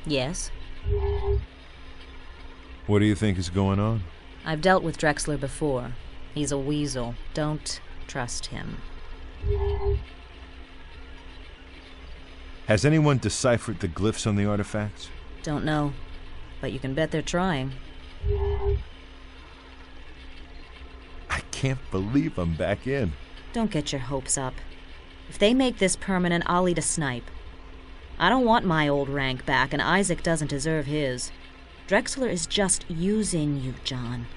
Yes. What do you think is going on? I've dealt with Drexler before. He's a weasel. Don't trust him. Has anyone deciphered the glyphs on the artifacts? Don't know, but you can bet they're trying. I can't believe I'm back in. Don't get your hopes up. If they make this permanent, I'll eat a snipe. I don't want my old rank back, and Isaac doesn't deserve his. Drexler is just using you, John.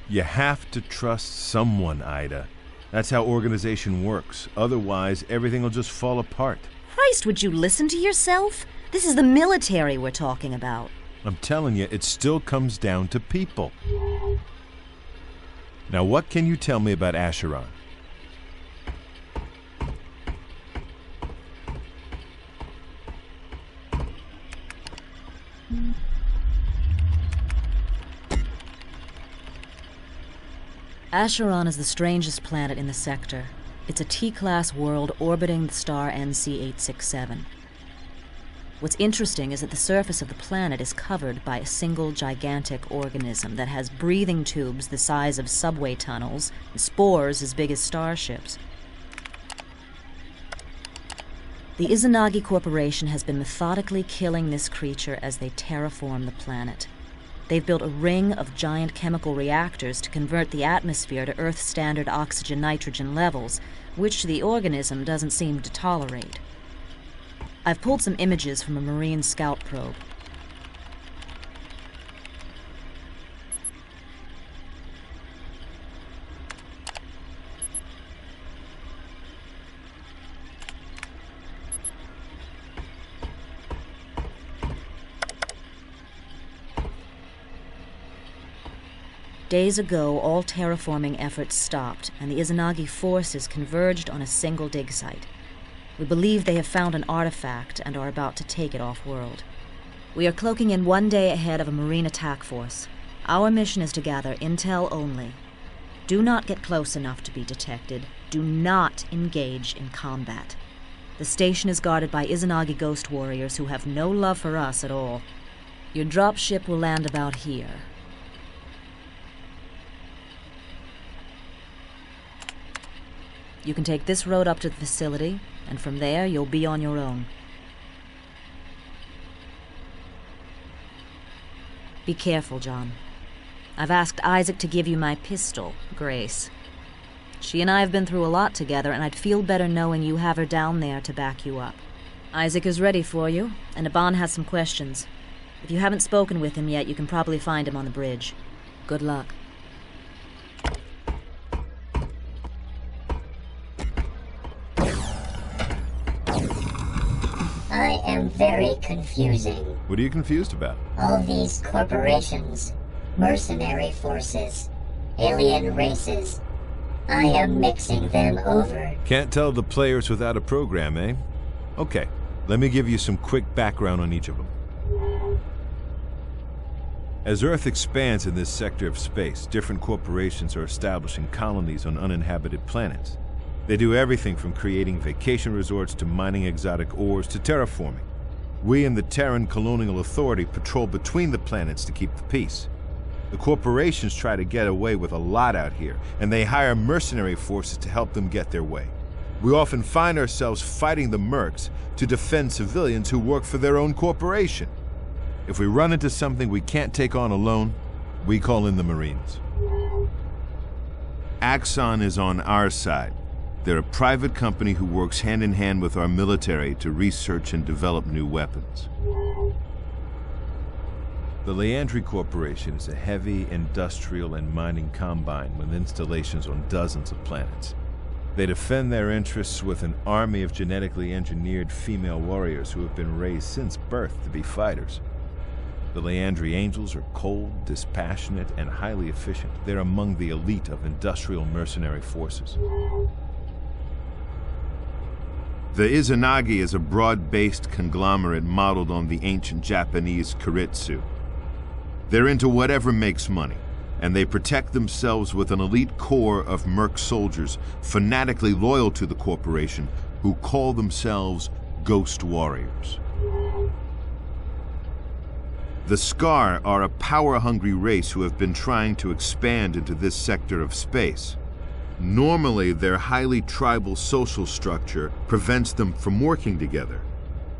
You have to trust someone, Ida. That's how organization works. Otherwise, everything will just fall apart. Christ, would you listen to yourself? This is the military we're talking about. I'm telling you, it still comes down to people. Now, what can you tell me about Acheron? Acheron is the strangest planet in the sector. It's a T-class world orbiting the star NC-867. What's interesting is that the surface of the planet is covered by a single gigantic organism that has breathing tubes the size of subway tunnels and spores as big as starships. The Izanagi Corporation has been methodically killing this creature as they terraform the planet. They've built a ring of giant chemical reactors to convert the atmosphere to Earth-standard oxygen-nitrogen levels, which the organism doesn't seem to tolerate. I've pulled some images from a Marine scout probe. Days ago, all terraforming efforts stopped, and the Izanagi forces converged on a single dig site. We believe they have found an artifact and are about to take it off-world. We are cloaking in 1 day ahead of a Marine attack force. Our mission is to gather intel only. Do not get close enough to be detected. Do not engage in combat. The station is guarded by Izanagi ghost warriors who have no love for us at all. Your dropship will land about here. You can take this road up to the facility, and from there you'll be on your own. Be careful, John. I've asked Isaac to give you my pistol, Grace. She and I have been through a lot together, and I'd feel better knowing you have her down there to back you up. Isaac is ready for you, and Aban has some questions. If you haven't spoken with him yet, you can probably find him on the bridge. Good luck. I am very confusing. What are you confused about? All these corporations, mercenary forces, alien races. I am mixing them over. Can't tell the players without a program, eh? Okay, let me give you some quick background on each of them. As Earth expands in this sector of space, different corporations are establishing colonies on uninhabited planets. They do everything from creating vacation resorts to mining exotic ores to terraforming. We and the Terran Colonial Authority patrol between the planets to keep the peace. The corporations try to get away with a lot out here, and they hire mercenary forces to help them get their way. We often find ourselves fighting the mercs to defend civilians who work for their own corporation. If we run into something we can't take on alone, we call in the Marines. Axon is on our side. They're a private company who works hand in hand with our military to research and develop new weapons. The Leandri Corporation is a heavy industrial and mining combine with installations on dozens of planets. They defend their interests with an army of genetically engineered female warriors who have been raised since birth to be fighters. The Leandri Angels are cold, dispassionate, and highly efficient. They're among the elite of industrial mercenary forces. The Izanagi is a broad-based conglomerate modeled on the ancient Japanese Keiretsu. They're into whatever makes money, and they protect themselves with an elite corps of merc soldiers fanatically loyal to the corporation who call themselves Ghost Warriors. The Scar are a power-hungry race who have been trying to expand into this sector of space. Normally, their highly tribal social structure prevents them from working together.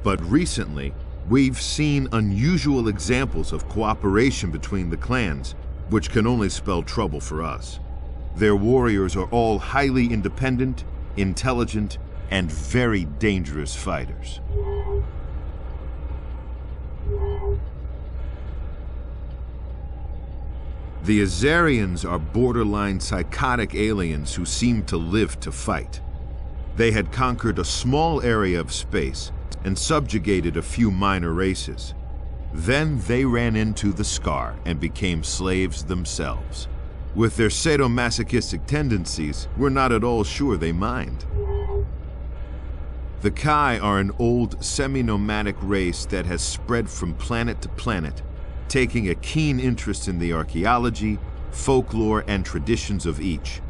But recently, we've seen unusual examples of cooperation between the clans, which can only spell trouble for us. Their warriors are all highly independent, intelligent, and very dangerous fighters. The Azarians are borderline psychotic aliens who seem to live to fight. They had conquered a small area of space and subjugated a few minor races. Then they ran into the Scar and became slaves themselves. With their sadomasochistic tendencies, we're not at all sure they mind. The Kai are an old, semi-nomadic race that has spread from planet to planet, taking a keen interest in the archaeology, folklore, and traditions of each.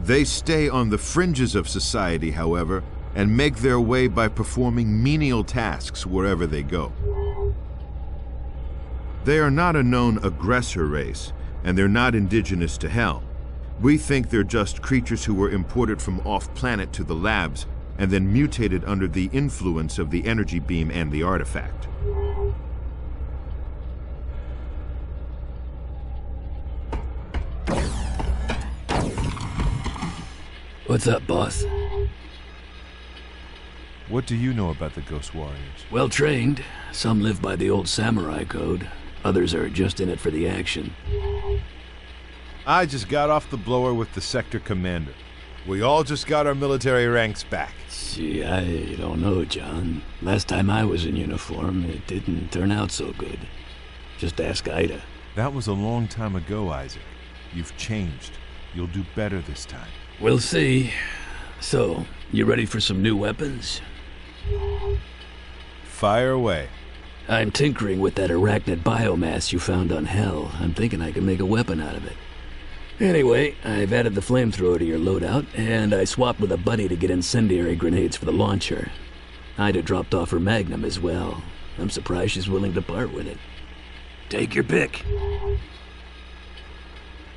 They stay on the fringes of society, however, and make their way by performing menial tasks wherever they go. They are not a known aggressor race, and they're not indigenous to Hell. We think they're just creatures who were imported from off-planet to the labs and then mutated under the influence of the energy beam and the artifact. What's up, boss? What do you know about the Ghost Warriors? Well trained. Some live by the old samurai code. Others are just in it for the action. I just got off the blower with the sector commander. We all just got our military ranks back. Gee, I don't know, John. Last time I was in uniform, it didn't turn out so good. Just ask Ida. That was a long time ago, Isaac. You've changed. You'll do better this time. We'll see. So, you ready for some new weapons? Fire away. I'm tinkering with that arachnid biomass you found on Hell. I'm thinking I can make a weapon out of it. Anyway, I've added the flamethrower to your loadout, and I swapped with a buddy to get incendiary grenades for the launcher. Ida dropped off her Magnum as well. I'm surprised she's willing to part with it. Take your pick.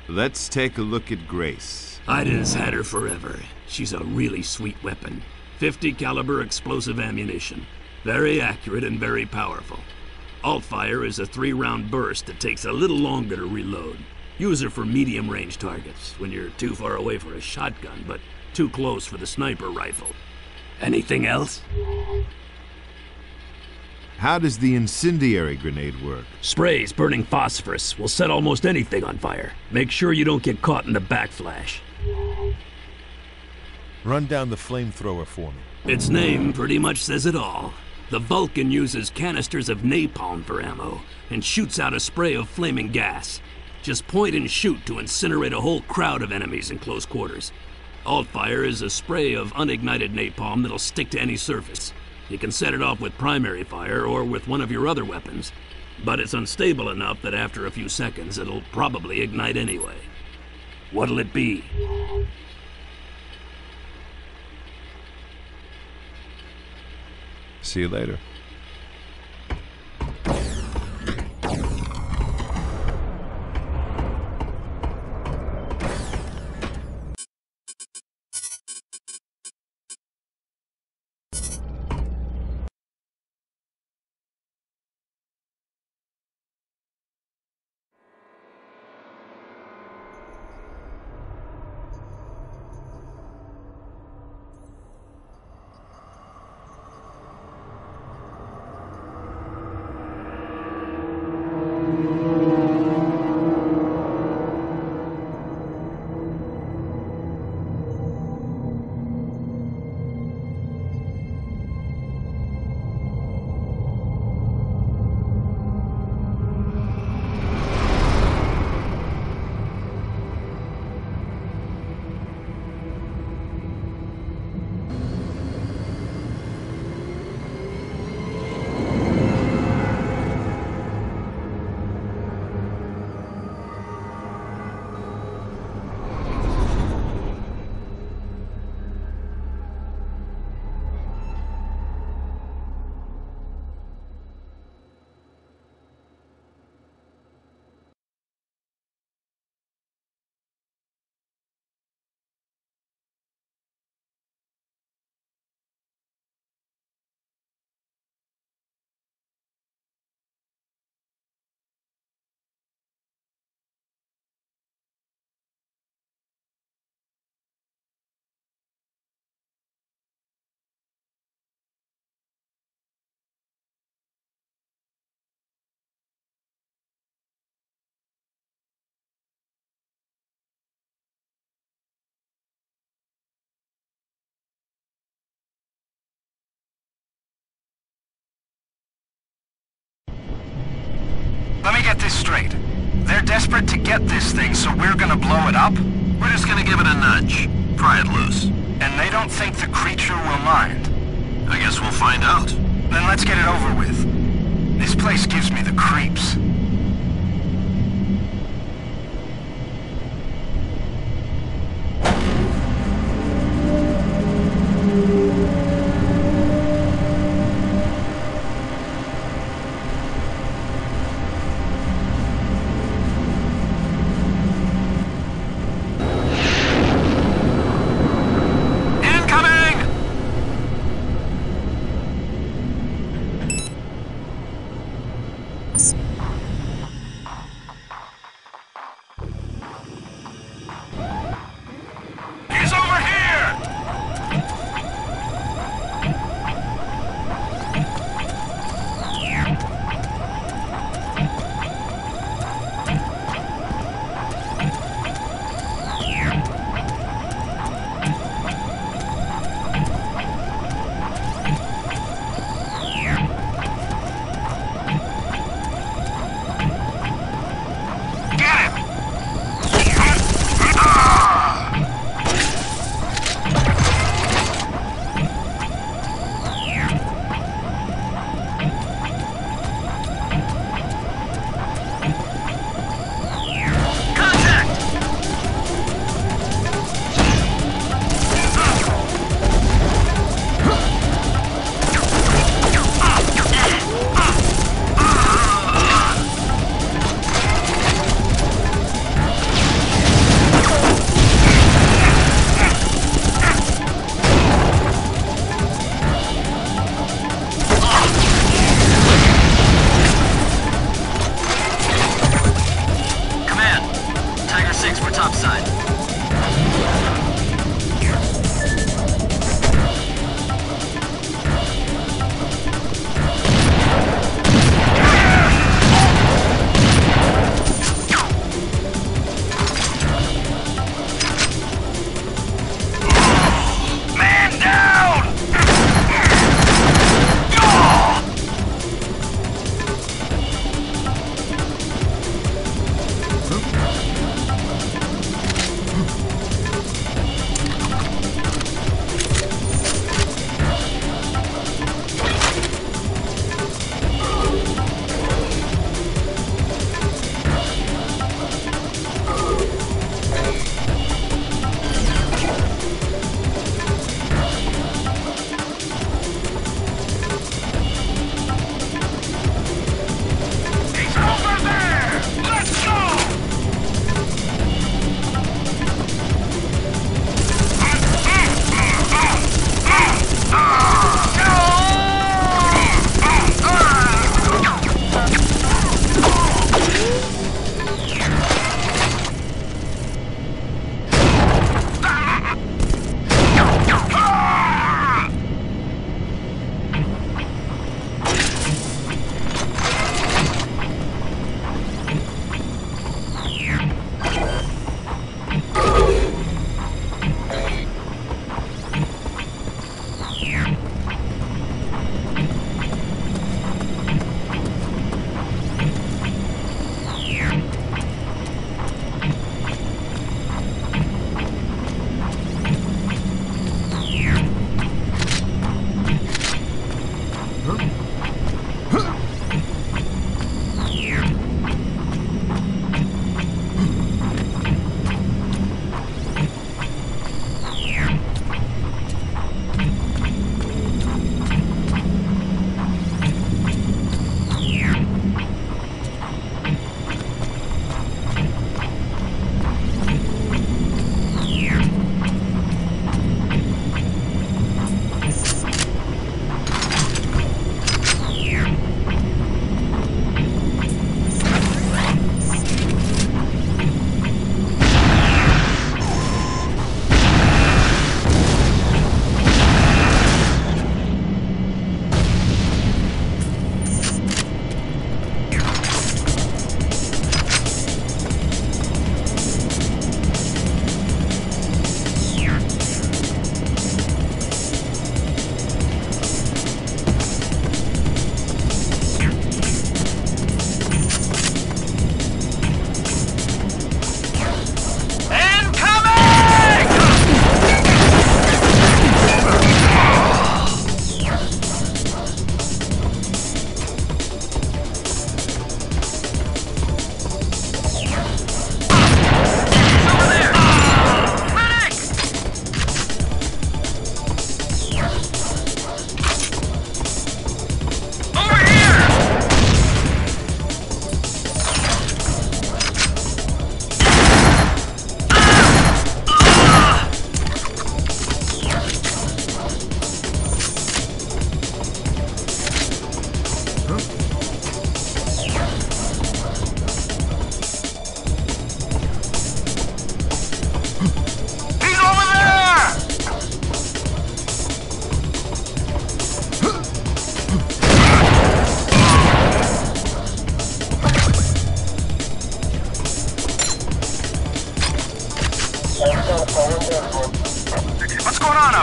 Let's take a look at Grace. Ida's had her forever. She's a really sweet weapon. 50 caliber explosive ammunition. Very accurate and very powerful. Alt-fire is a 3-round burst that takes a little longer to reload. Use her for medium-range targets, when you're too far away for a shotgun, but too close for the sniper rifle. Anything else? How does the incendiary grenade work? Sprays burning phosphorus will set almost anything on fire. Make sure you don't get caught in the backflash. Run down the flamethrower for me. Its name pretty much says it all. The Vulcan uses canisters of napalm for ammo, and shoots out a spray of flaming gas. Just point and shoot to incinerate a whole crowd of enemies in close quarters. Alt-fire is a spray of unignited napalm that'll stick to any surface. You can set it off with primary fire or with one of your other weapons, but it's unstable enough that after a few seconds it'll probably ignite anyway. What'll it be? See you later. Let me get this straight. They're desperate to get this thing, so we're gonna blow it up? We're just gonna give it a nudge. Pry it loose. And they don't think the creature will mind? I guess we'll find out. Then let's get it over with. This place gives me the creeps.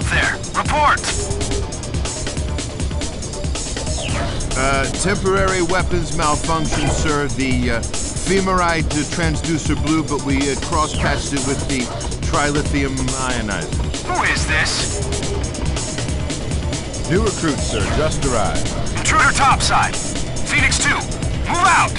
up there. Report! Temporary weapons malfunction, sir. The femerite transducer blew, but we cross-patched it with the trilithium ionizer. Who is this? New recruit, sir. Just arrived. Intruder topside. Phoenix 2, move out!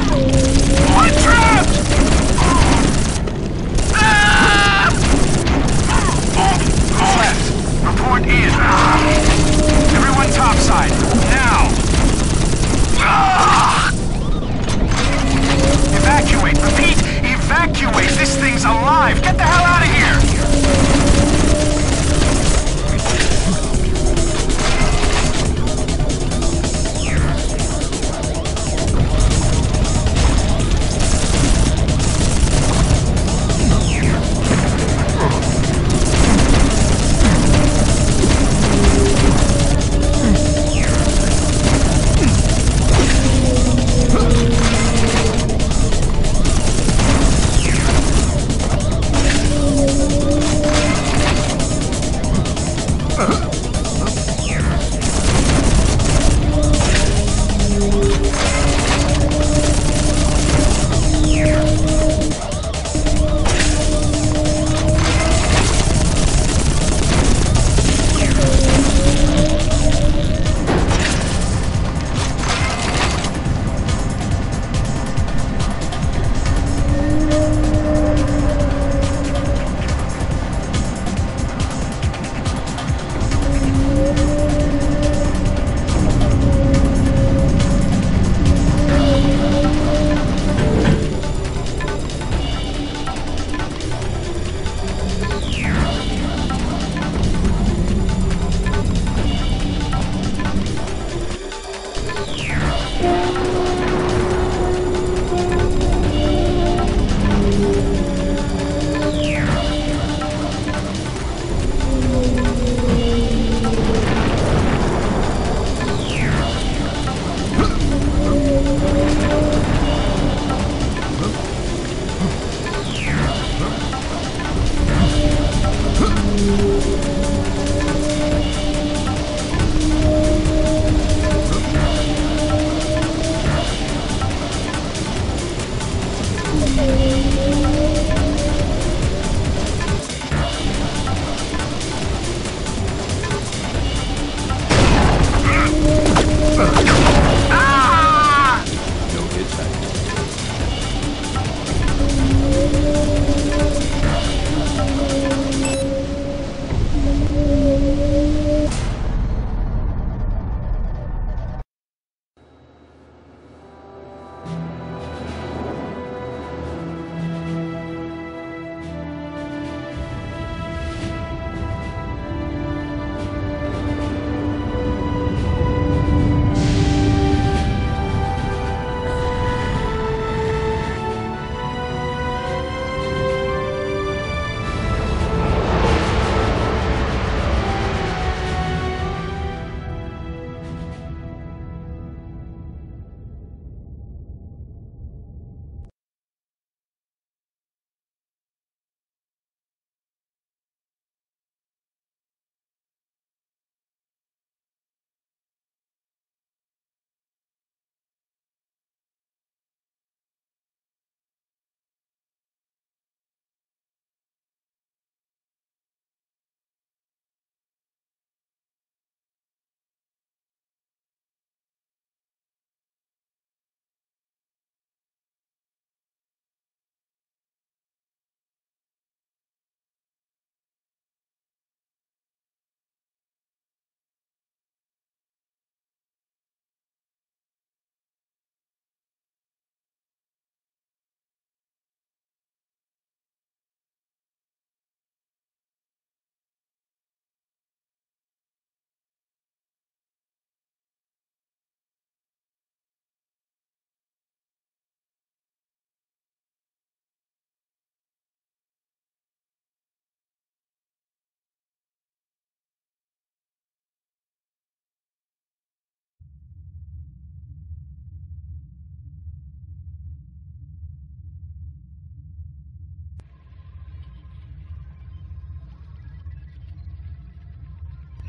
I'm trapped! Left. Report in. Everyone topside. Now! Evacuate. Repeat, evacuate. This thing's alive. Get the hell out of here!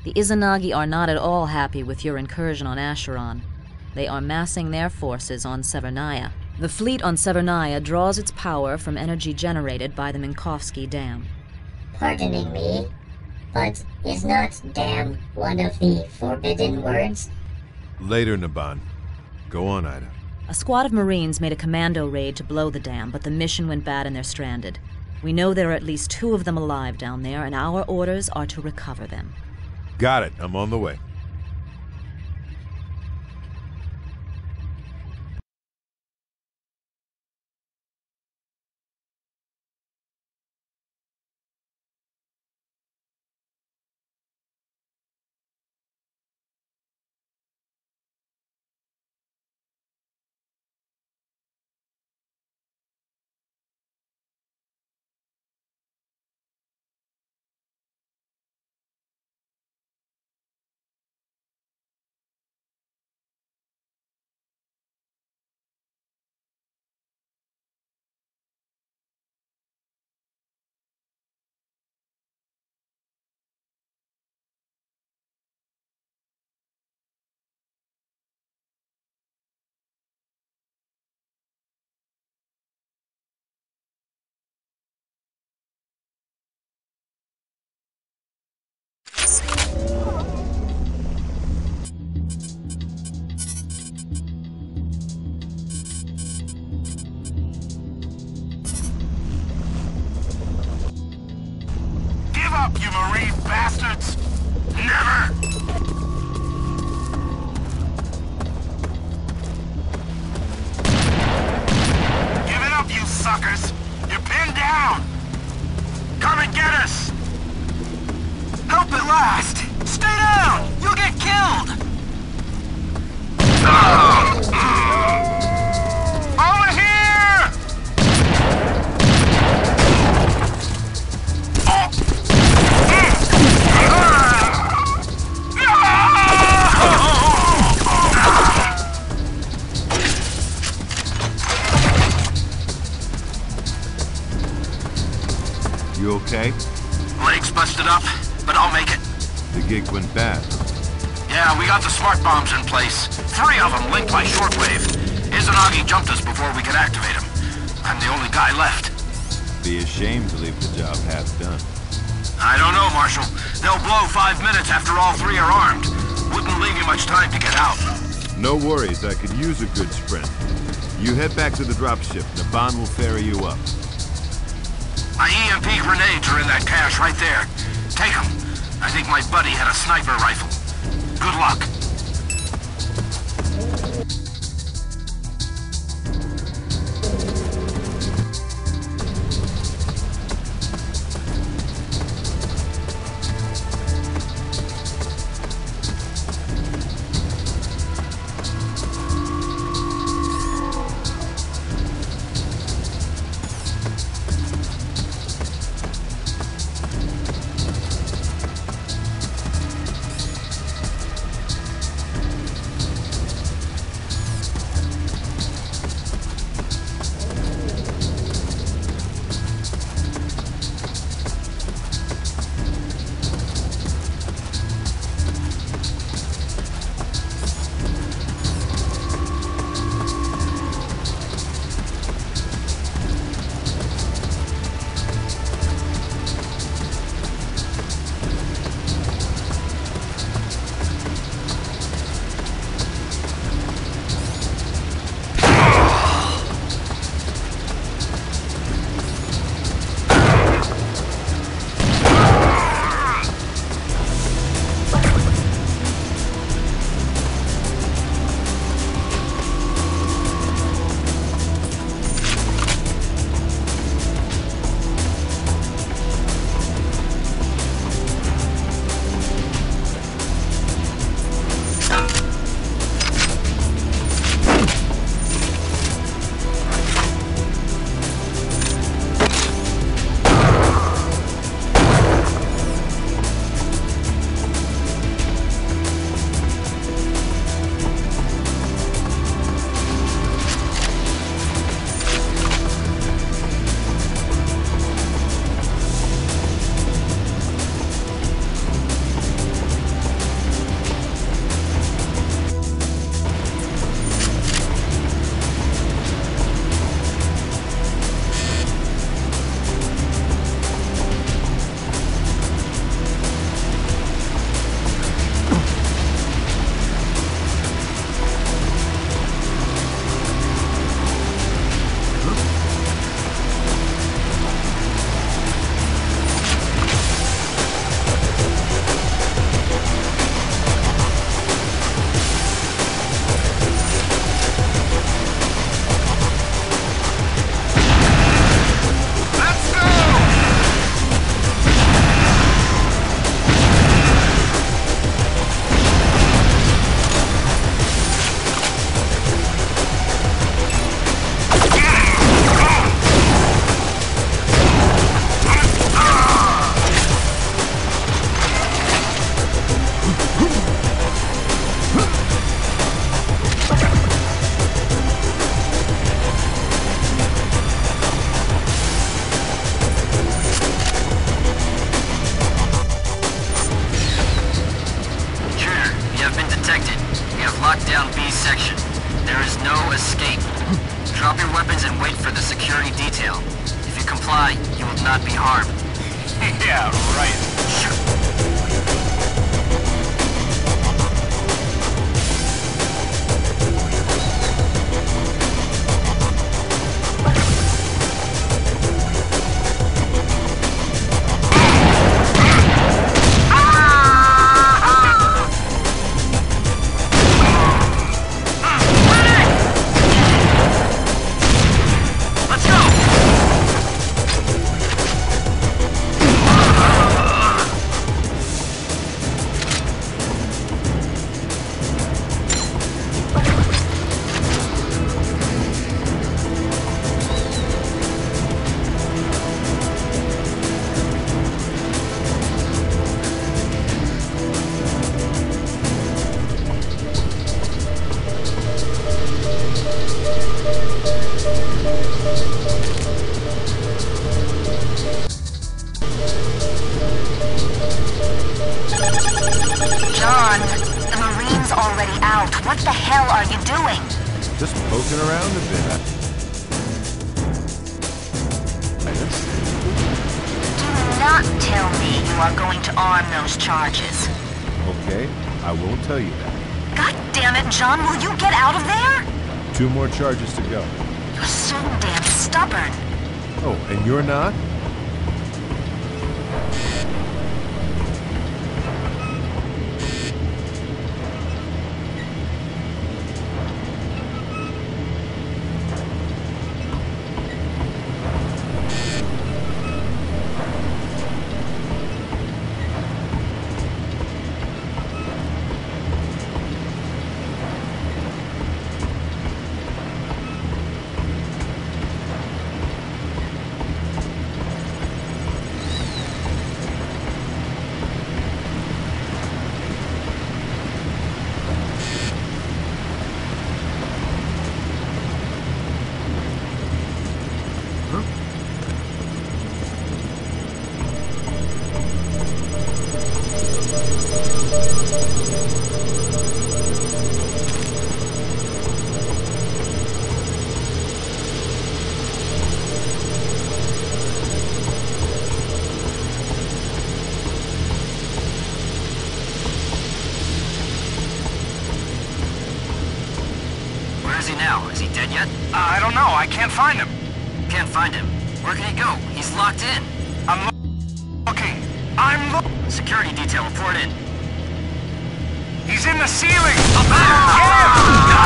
The Izanagi are not at all happy with your incursion on Acheron. They are massing their forces on Severnaya. The fleet on Severnaya draws its power from energy generated by the Minkowski Dam. Pardoning me, but is not dam one of the forbidden words? Later, Naban. Go on, Ida. A squad of Marines made a commando raid to blow the dam, but the mission went bad and they're stranded. We know there are at least 2 of them alive down there, and our orders are to recover them. Got it. I'm on the way. Give up, you Marine bastards! Never! Give it up, you suckers! You're pinned down! Come and get us! Help at last! Stay down! You'll get killed! Over here! You okay? Legs busted up, but I'll make it. The gig went bad. Yeah, we got the smart bombs in place. 3 of them linked by shortwave. Izanagi jumped us before we could activate him. I'm the only guy left. Be ashamed to leave the job half done. I don't know, Marshal. They'll blow 5 minutes after all 3 are armed. Wouldn't leave you much time to get out. No worries, I could use a good sprint. You head back to the dropship. Naban will ferry you up. My EMP grenades are in that cache right there. Take them. I think my buddy had a sniper rifle. Good luck. There is no escape. Drop your weapons and wait for the security detail. If you comply, you will not be harmed. Yeah, right. What the hell are you doing? Just poking around a bit. Do not tell me you are going to arm those charges. Okay, I won't tell you that. God damn it, John, will you get out of there? 2 more charges to go. You're so damn stubborn. Oh, and you're not? Where is he now? Is he dead yet? I don't know. I can't find him. Can't find him. Where can he go? He's locked in. Looking. I'm looking. Security detail, report in. He's in the ceiling. Up there. Get him! No!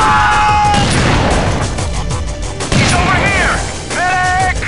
He's over here. Medic!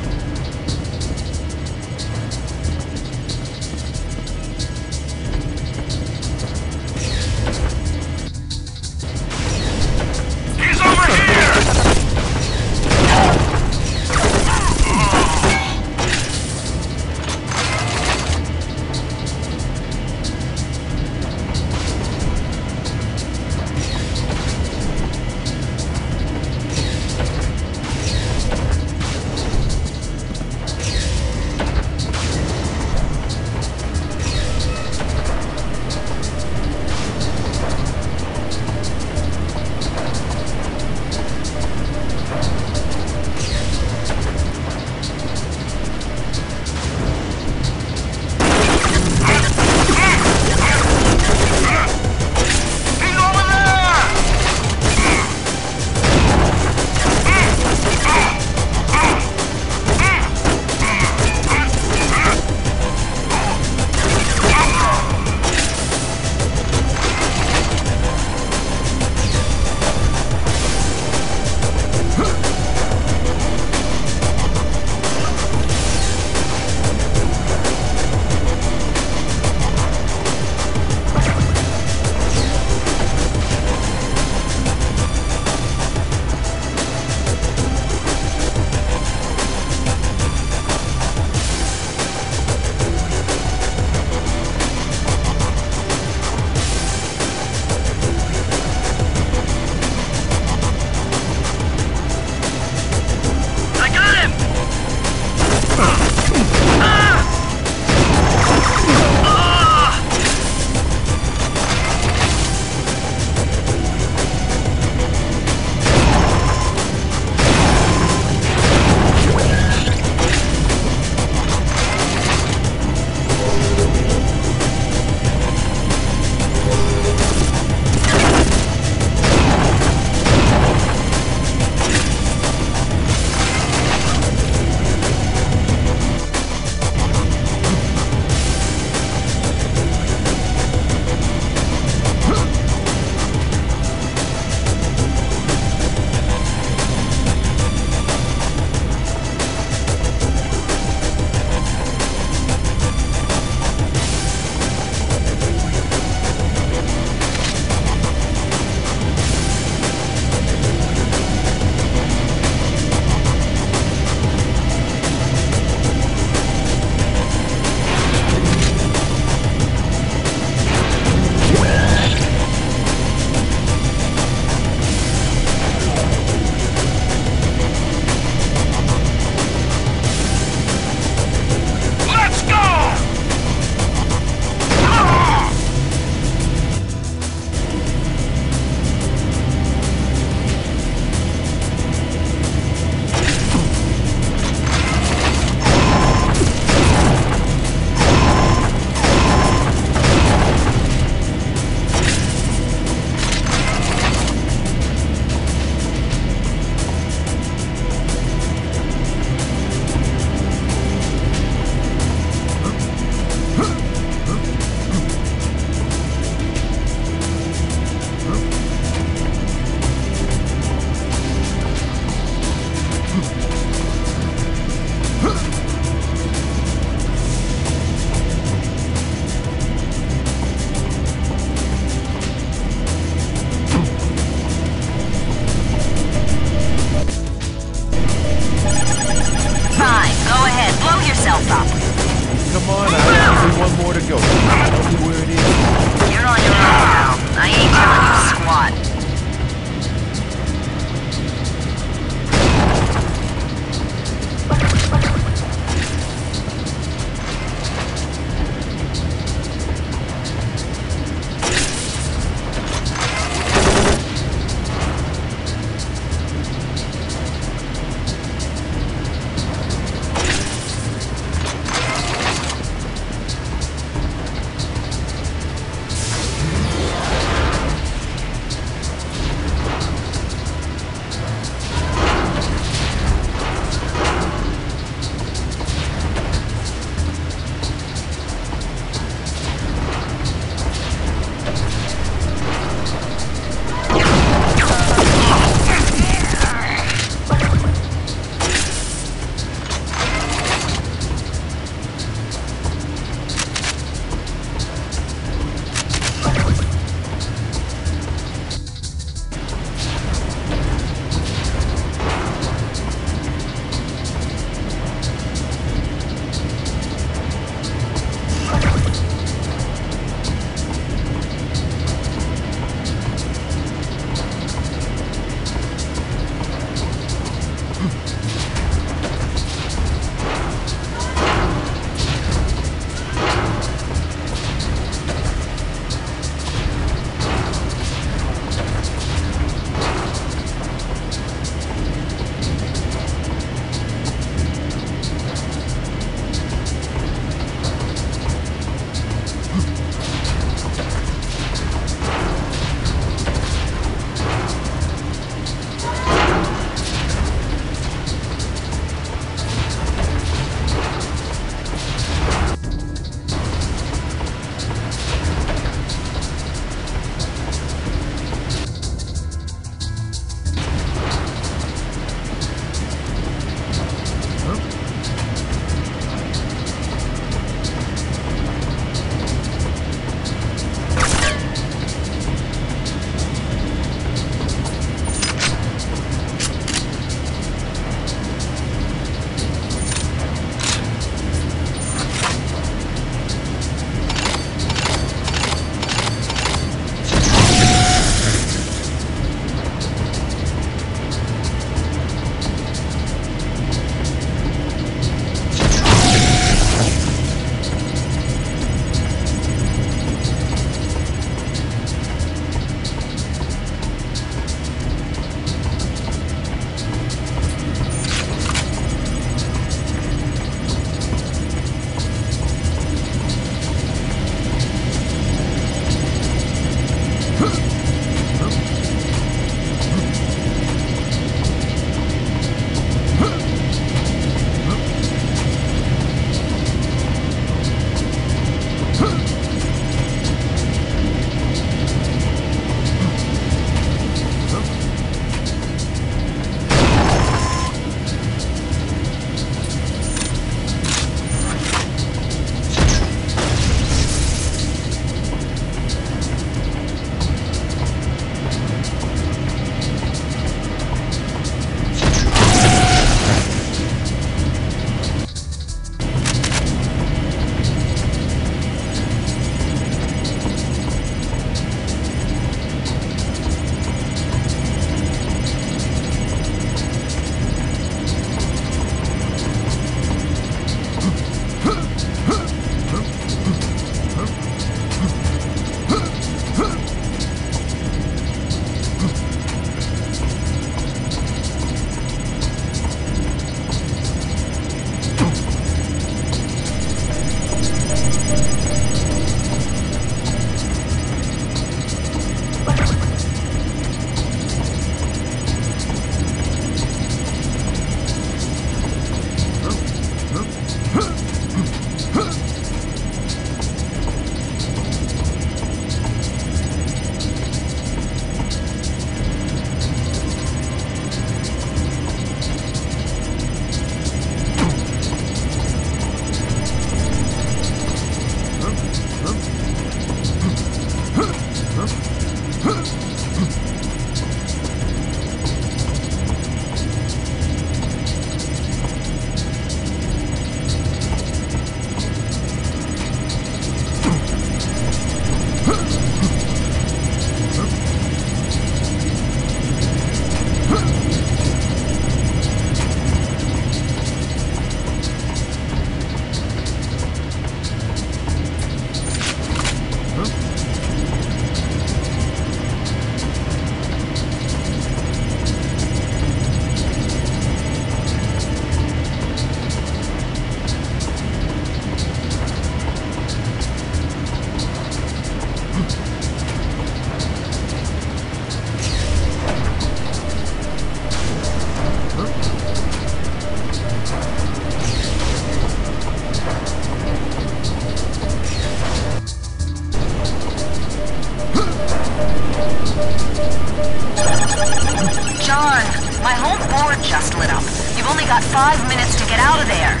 got 5 minutes to get out of there.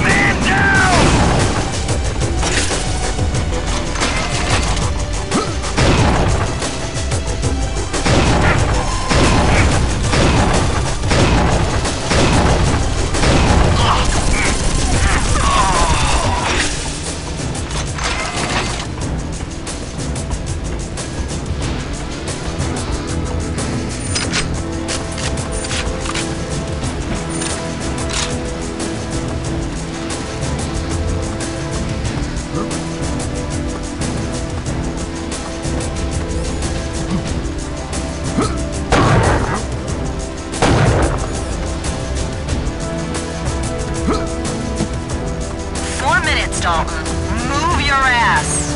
Man down! Dalton. Move your ass.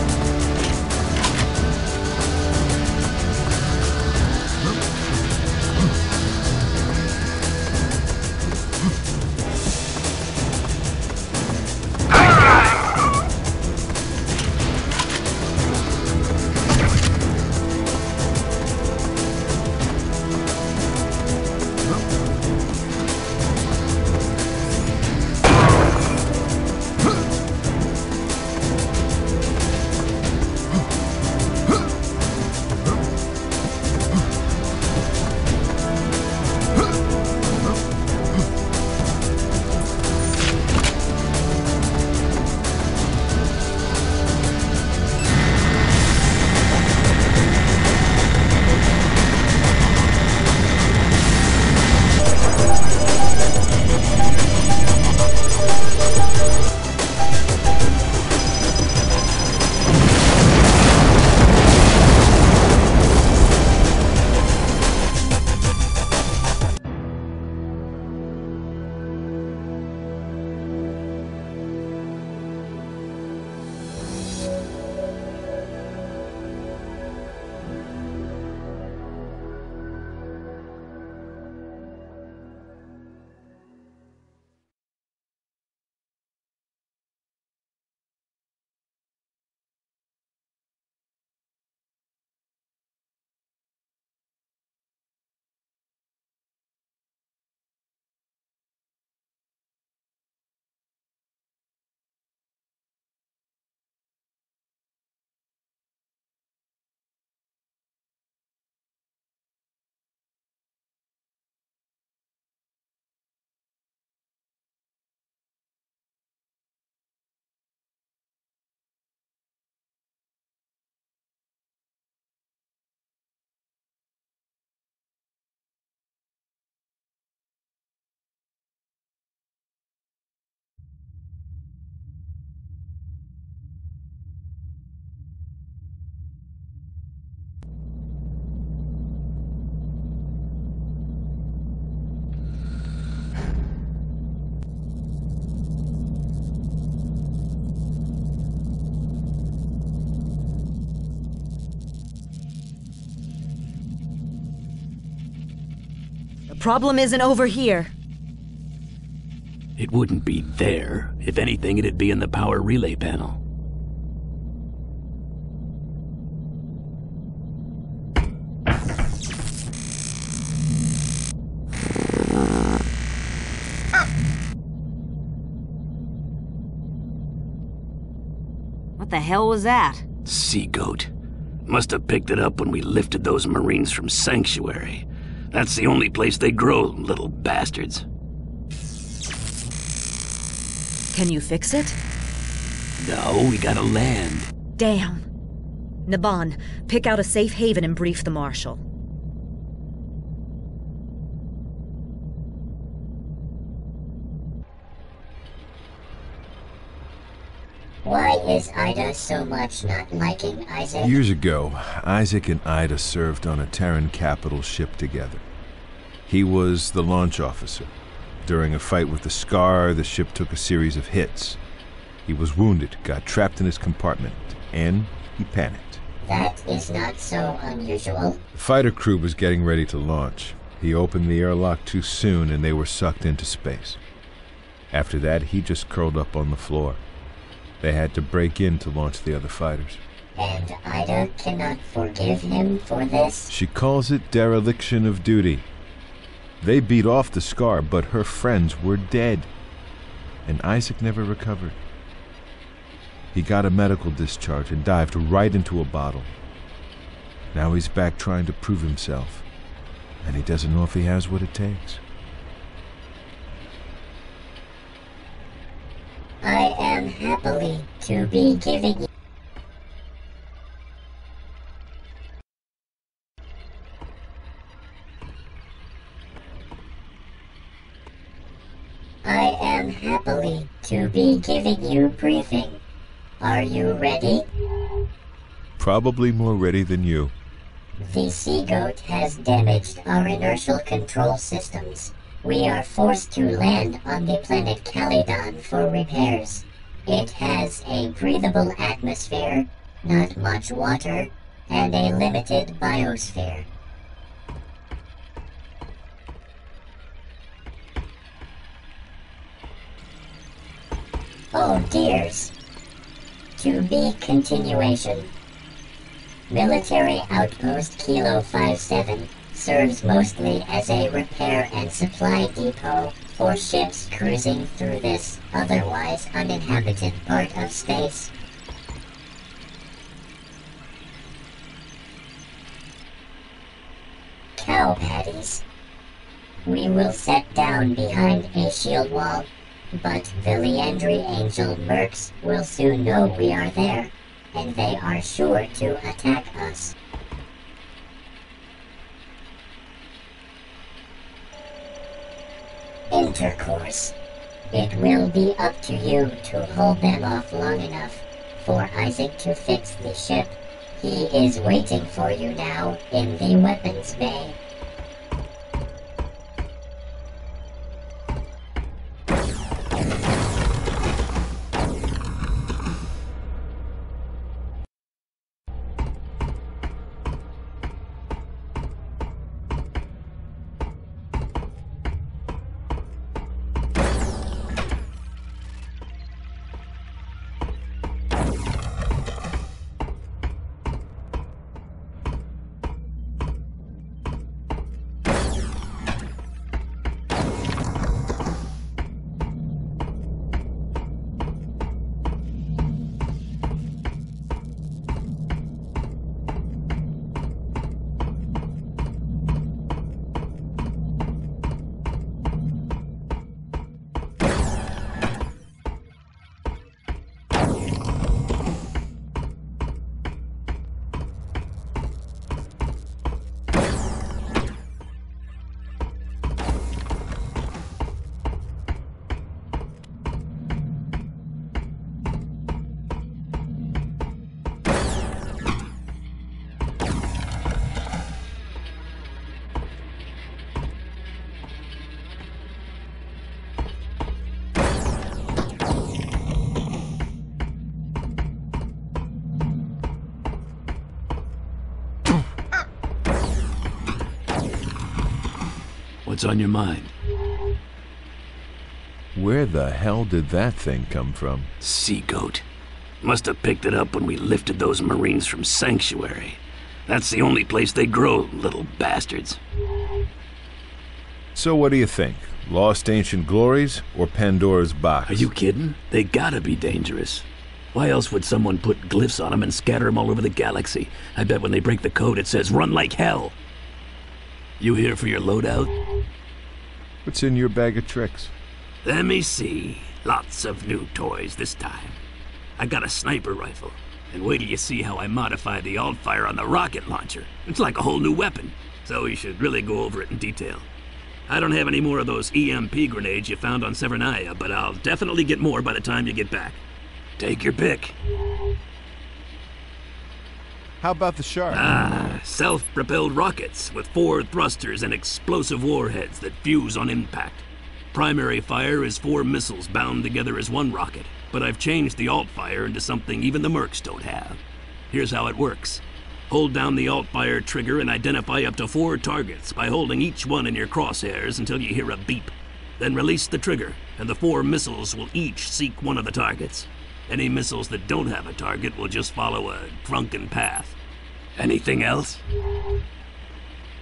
The problem isn't over here. It wouldn't be there. If anything, it'd be in the power relay panel. What the hell was that? Sea goat. Must have picked it up when we lifted those Marines from Sanctuary. That's the only place they grow, little bastards. Can you fix it? No, we gotta land. Damn. Naban, pick out a safe haven and brief the Marshal. Why is Ida so much not liking Isaac? Years ago, Isaac and Ida served on a Terran capital ship together. He was the launch officer. During a fight with the Scar, the ship took a series of hits. He was wounded, got trapped in his compartment, and he panicked. That is not so unusual. The fighter crew was getting ready to launch. He opened the airlock too soon, and they were sucked into space. After that, he just curled up on the floor. They had to break in to launch the other fighters. And Ida cannot forgive him for this? She calls it dereliction of duty. They beat off the Scar, but her friends were dead. And Isaac never recovered. He got a medical discharge and dived right into a bottle. Now he's back trying to prove himself. And he doesn't know if he has what it takes. I am happily to be giving you... I am happily to be giving you briefing. Are you ready? Probably more ready than you. The Sea Goat has damaged our inertial control systems. We are forced to land on the planet Calydon for repairs. It has a breathable atmosphere, not much water, and a limited biosphere. Oh dears. To be continuation. Military Outpost Kilo 57 serves mostly as a repair and supply depot for ships cruising through this otherwise uninhabited part of space. Cow patties. We will set down behind a shield wall, but the Leandri Angel mercs will soon know we are there, and they are sure to attack us. Intercourse. It will be up to you to hold them off long enough for Isaac to fix the ship. He is waiting for you now in the weapons bay. What's on your mind? Where the hell did that thing come from? Sea Goat. Must have picked it up when we lifted those Marines from Sanctuary. That's the only place they grow, little bastards. So what do you think? Lost ancient glories or Pandora's box? Are you kidding? They gotta be dangerous. Why else would someone put glyphs on them and scatter them all over the galaxy? I bet when they break the code it says, "Run like hell." You here for your loadout? What's in your bag of tricks? Let me see. Lots of new toys this time. I got a sniper rifle. And wait till you see how I modify the alt-fire on the rocket launcher. It's like a whole new weapon. So we should really go over it in detail. I don't have any more of those EMP grenades you found on Severnaya, but I'll definitely get more by the time you get back. Take your pick. How about the Shark? Self-propelled rockets with 4 thrusters and explosive warheads that fuse on impact. Primary fire is 4 missiles bound together as 1 rocket, but I've changed the alt-fire into something even the mercs don't have. Here's how it works. Hold down the alt-fire trigger and identify up to 4 targets by holding each one in your crosshairs until you hear a beep. Then release the trigger, and the 4 missiles will each seek one of the targets. Any missiles that don't have a target will just follow a drunken path. Anything else?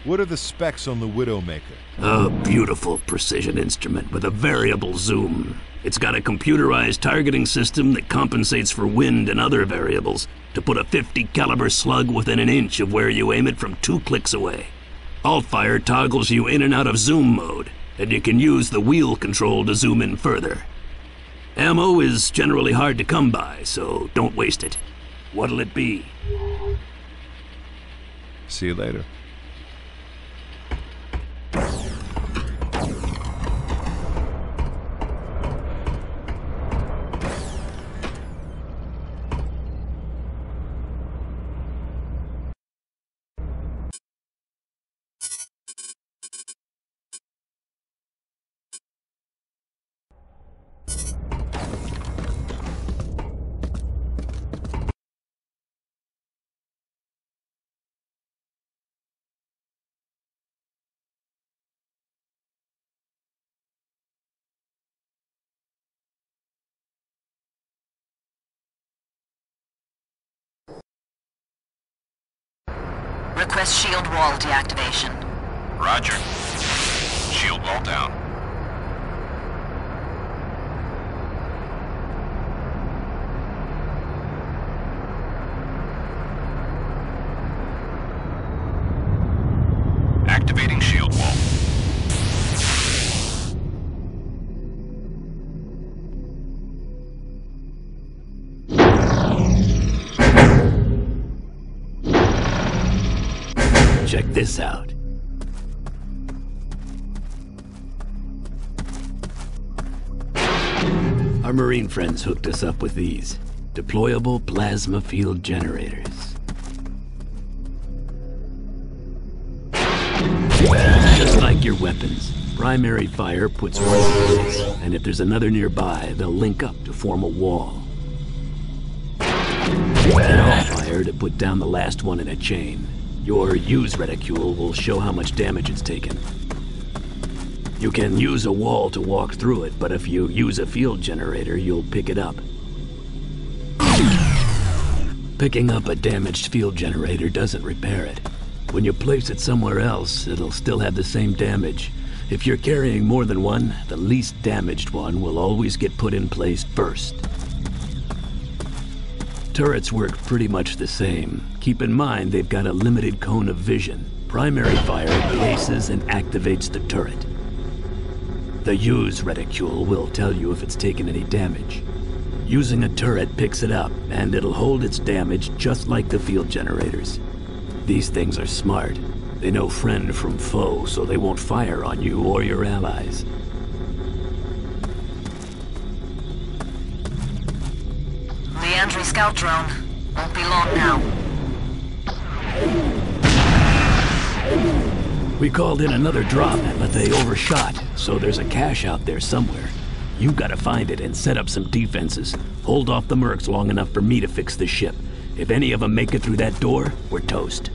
What are the specs on the Widowmaker? A beautiful precision instrument with a variable zoom. It's got a computerized targeting system that compensates for wind and other variables to put a .50 caliber slug within an inch of where you aim it from 2 clicks away. Alt-fire toggles you in and out of zoom mode, and you can use the wheel control to zoom in further. Ammo is generally hard to come by, so don't waste it. What'll it be? See you later. Request shield wall deactivation. Roger. Shield wall down. Activating shield wall. Check this out. Our Marine friends hooked us up with these deployable plasma field generators. Just like your weapons, primary fire puts one in place, and if there's another nearby, they'll link up to form a wall. Hit off fire to put down the last one in a chain. Your use reticule will show how much damage it's taken. You can use a wall to walk through it, but if you use a field generator, you'll pick it up. Picking up a damaged field generator doesn't repair it. When you place it somewhere else, it'll still have the same damage. If you're carrying more than one, the least damaged one will always get put in place first. Turrets work pretty much the same. Keep in mind they've got a limited cone of vision. Primary fire places and activates the turret. The use reticule will tell you if it's taken any damage. Using a turret picks it up, and it'll hold its damage just like the field generators. These things are smart. They know friend from foe, so they won't fire on you or your allies. Leandri scout drone. Won't be long now. We called in another drop, but they overshot, so there's a cache out there somewhere. You gotta find it and set up some defenses. Hold off the mercs long enough for me to fix the ship. If any of them make it through that door, we're toast.